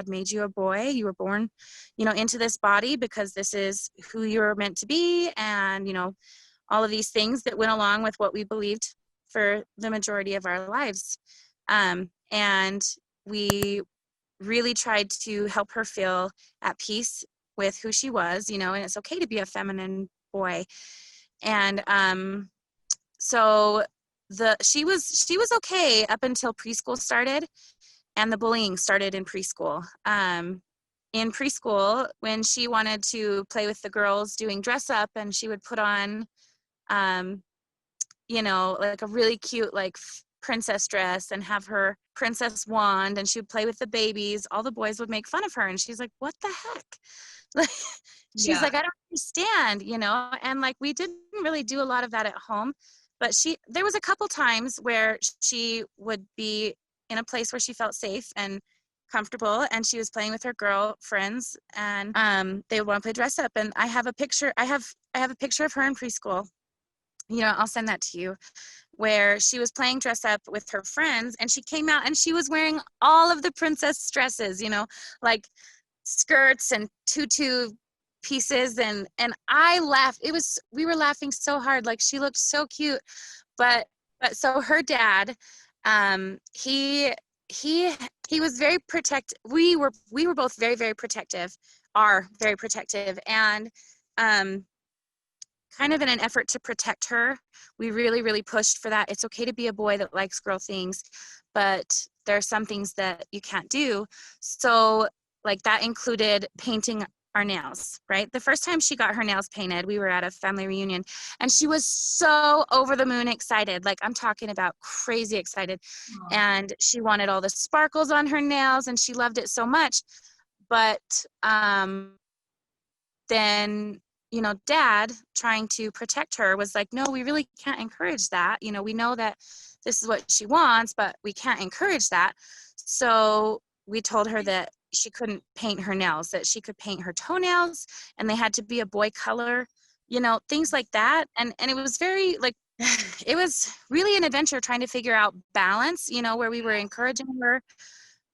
made you a boy. You were born, into this body because this is who you're meant to be. And, all of these things that went along with what we believed for the majority of our lives. And we really tried to help her feel at peace with who she was, and it's okay to be a feminine boy. And so she was okay up until preschool started, and the bullying started in preschool. In preschool, when she wanted to play with the girls doing dress up, and she would put on, like a really cute, like princess dress and have her princess wand, and she would play with the babies, all the boys would make fun of her. And she's like, what the heck? Like, she's like, I don't understand, and like, we didn't really do a lot of that at home, but there was a couple times where she would be in a place where she felt safe and comfortable, and she was playing with her girl friends, and they would want to play dress up. And I have a picture of her in preschool. I'll send that to you, where she was playing dress up with her friends, and she came out and she was wearing all of the princess dresses, like skirts and tutu pieces, and I laughed. We were laughing so hard. Like, she looked so cute. But so her dad, he was very protective. We were both very, very protective, are very protective, and kind of in an effort to protect her, we really, really pushed for that. It's okay to be a boy that likes girl things, but there are some things that you can't do. So, like, that included painting our nails, right? The first time she got her nails painted, we were at a family reunion, and she was so over the moon excited. Like, I'm talking about crazy excited. Aww. And she wanted all the sparkles on her nails, and she loved it so much. But then, Dad, trying to protect her, was like, no, we really can't encourage that. We know that this is what she wants, but we can't encourage that. So we told her that she couldn't paint her nails, that she could paint her toenails, and they had to be a boy color, things like that. And it was very, like, it was really an adventure trying to figure out balance, where we were encouraging her,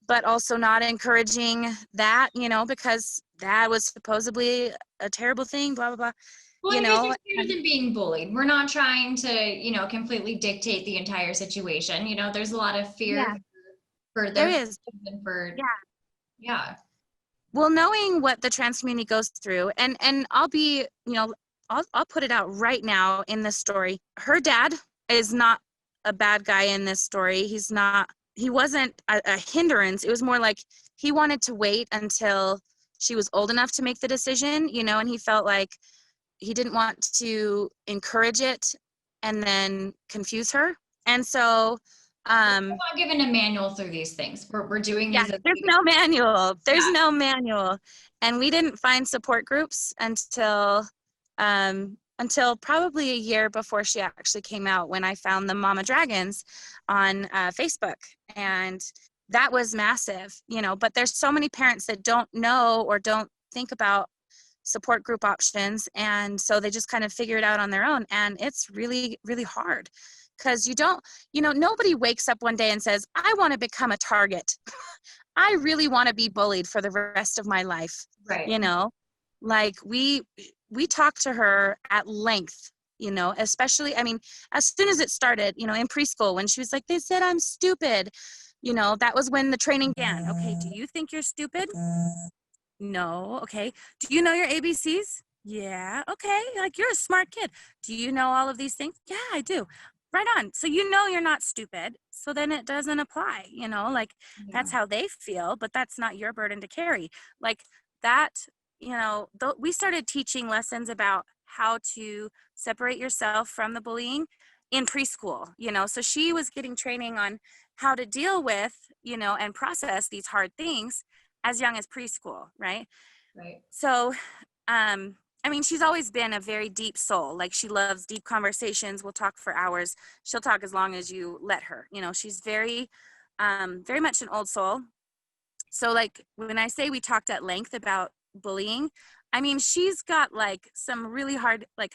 but also not encouraging that, because that was supposedly a terrible thing, blah, blah, blah. Well, I guess it's better than being bullied. We're not trying to, completely dictate the entire situation. There's a lot of fear for their there is. And for, yeah. Well, knowing what the trans community goes through, and I'll be, I'll put it out right now in this story. Her dad is not a bad guy in this story. He wasn't a hindrance. It was more like he wanted to wait until she was old enough to make the decision, and he felt like he didn't want to encourage it and then confuse her. And so we're not given a manual through these things. We're doing these. There's no manual. No manual. And we didn't find support groups until probably a year before she actually came out, when I found the Mama Dragons on Facebook. And that was massive, but there's so many parents that don't know or don't think about support group options. And so they just kind of figure it out on their own. And it's really, really hard, because nobody wakes up one day and says, I want to become a target. I really want to be bullied for the rest of my life. Right. Like, we talked to her at length, especially, as soon as it started, in preschool, when she was like, they said I'm stupid, that was when the training began. Okay, do you think you're stupid? No. Okay. Do you know your ABCs? Yeah. Okay. Like, you're a smart kid. Do you know all of these things? Yeah, I do. Right on. So you're not stupid. So then it doesn't apply, that's how they feel, but that's not your burden to carry. Like that, we started teaching lessons about how to separate yourself from the bullying in preschool, so she was getting training on how to deal with, and process these hard things as young as preschool, right? Right. So, she's always been a very deep soul. Like, she loves deep conversations. We'll talk for hours. She'll talk as long as you let her. She's very, very much an old soul. So, like, when I say we talked at length about bullying, she's got, like, some really hard, like,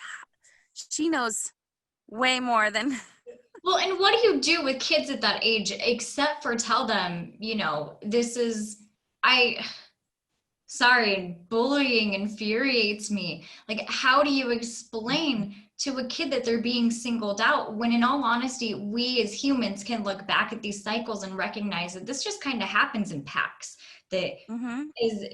she knows way more than... Well, and what do you do with kids at that age, except for tell them, this is sorry, bullying infuriates me. Like, how do you explain to a kid that they're being singled out when, in all honesty, we as humans can look back at these cycles and recognize that this just kind of happens in packs? That Mm-hmm. is,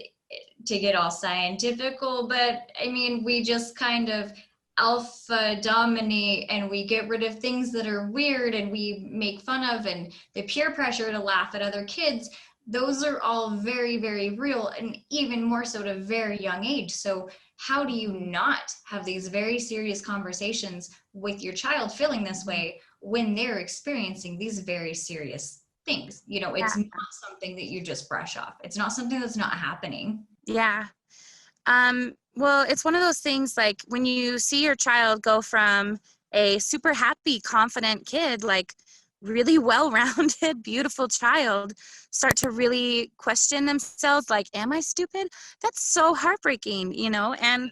to get all scientifical, but I mean, we just kind of alpha dominate and we get rid of things that are weird and we make fun of, and the peer pressure to laugh at other kids. Those are all very, very real, and even more so at a very young age. So how do you not have these very serious conversations with your child feeling this way when they're experiencing these very serious things? You know, it's Yeah. not something that you just brush off. It's not something that's not happening. Yeah. Well, it's one of those things, like when you see your child go from a super happy, confident kid, like really well-rounded, beautiful child, start to really question themselves, like, am I stupid? That's so heartbreaking, you know? And